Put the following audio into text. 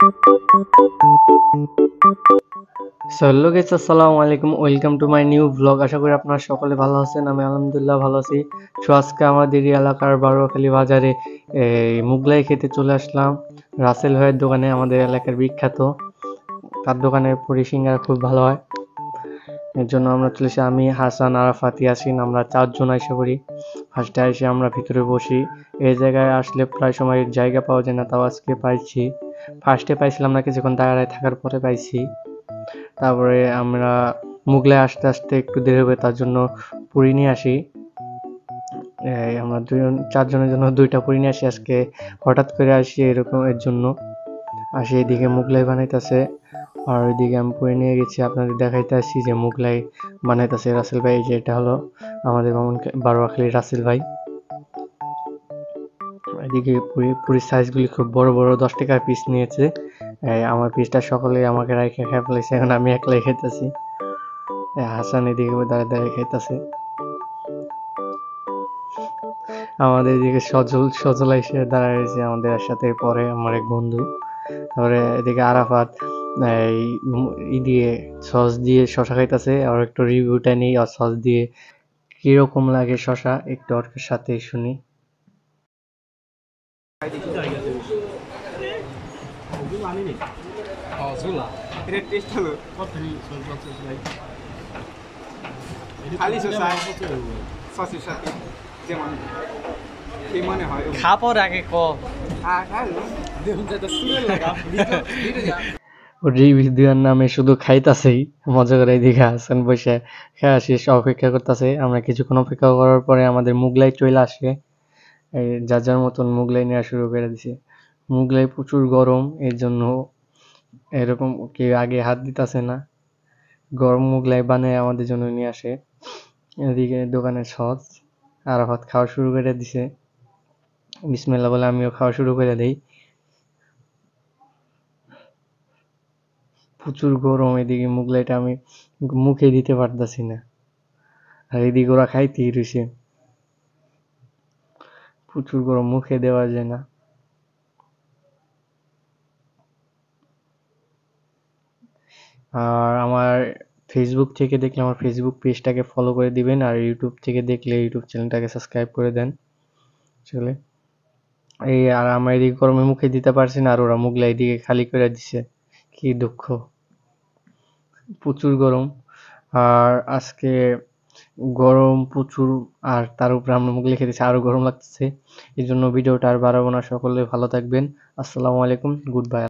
So hello guys, আসসালামু আলাইকুম, welcome to my new blog. আশা করি আপনারা সকলে ভালো আছেন। আমি আলহামদুলিল্লাহ ভালো আছি। সো আজকে আমাদের এই এলাকার বারোয়াখালী বাজারে মুগলাই খেতে চলে আসলাম রাসেল ভাইয়ের দোকানে, আমাদের এলাকার বিখ্যাত। তার দোকানে পুরি সিঙ্গারা খুব ভালো হয়, এর জন্য আমরা চলেছি। আমি, হাসান, আরাফাত, ইয়াসিন, আমরা চারজন আশা করি। ফার্স্টে এসে আমরা ভিতরে বসি। এই জায়গায় আসলে প্রায় সময় জায়গা পাওয়া যায় না, তাও আজকে পাইছি। ফার্স্টে পাইছিলাম না, কিছুক্ষণ দাঁড়ায় থাকার পরে পাইছি। তারপরে আমরা মুগলাই আসতে আসতে একটু দেরি হবে, তার জন্য পুরি নিয়ে আসি। আমরা চারজনের জন্য 2টা পুরি নিয়ে আসি আজকে। হঠাৎ করে আসি এরকম, এর জন্য আসি। এদিকে মুগলাই বানাইতেছে আর ওইদিকে আমি পুরি নিয়ে গেছি। আপনাদের দেখাইতে আসি যে মুগলাই বানাইতেছে রাসেল ভাই। যে এটা হলো আমাদের বারোয়াখালীর রাসেল ভাই। এদিকে পুরির সাইজগুলি খুব বড় বড়, 10 টাকার পিস নিয়েছে। আমার পিসটা সকলে আমাকে রাইখে খেয়ে ফেলেছে, এখন আমি একলাই খেতেছি। হাসান এদিকে দাঁড়িয়ে দাঁড়িয়ে খাইতেছে। আমাদের এদিকে সজল এসে দাঁড়ায় রয়েছে আমাদের সাথে, পরে আমার এক বন্ধু। তারপরে এদিকে আরাফাত এই দিয়ে সস দিয়ে শশা খাইতেছে। আর একটু রিভিউটা নেই আর সস দিয়ে কিরকম লাগে শশা, একটু ওর সাথে শুনি। খাপর আগে ক রিভিউ দেওয়ার নামে শুধু খাইতাছেই মজা করে। এদিকে হাসান বসে খেয়া শেষ অপেক্ষা করতেছে। আমরা কিছুক্ষণ অপেক্ষা করার পরে আমাদের মুগলাই চলে আসে। যার যার মতন মুগলাই নেওয়া শুরু করে দিছে। মুগলাই প্রচুর গরম, এর জন্য এরকম কেউ আগে হাত দিতেছে না। গরম মুগলাই বানায় আমাদের জন্য নিয়ে আসে। এদিকে দোকানের সস আরাফাত খাওয়া শুরু করে দিছে। বিসমিল্লাহ বলে আমিও খাওয়া শুরু করে দেই। প্রচুর গরম, এদিকে মুগলাইটা আমি মুখে দিতে পারতাছি না, আর এদিকে ওরা খাইতেই রয়েছে। প্রচুর গরম, মুখে দেওয়া যায় না। আর আমার ফেসবুক থেকে দেখলে আমার ফেসবুক পেজটাকে ফলো করে দিবেন, আর ইউটিউব থেকে দেখলে ইউটিউব চ্যানেলটাকে সাবস্ক্রাইব করে দেন। চলে আর আমরা এদিকে গরমে মুখে দিতে পারছি না, আর ওরা মুগলাই এদিকে খালি করে দিছে। কি দুঃখ, প্রচুর গরম। আর আজকে গরম প্রচুর, আর তার উপরে আমরা মুগলাই খেতেছি, আরো গরম লাগতেছে। এই জন্য ভিডিওটা আর বাড়াবো না। সকলে ভালো থাকবেন। আসসালামু আলাইকুম, গুড বাই।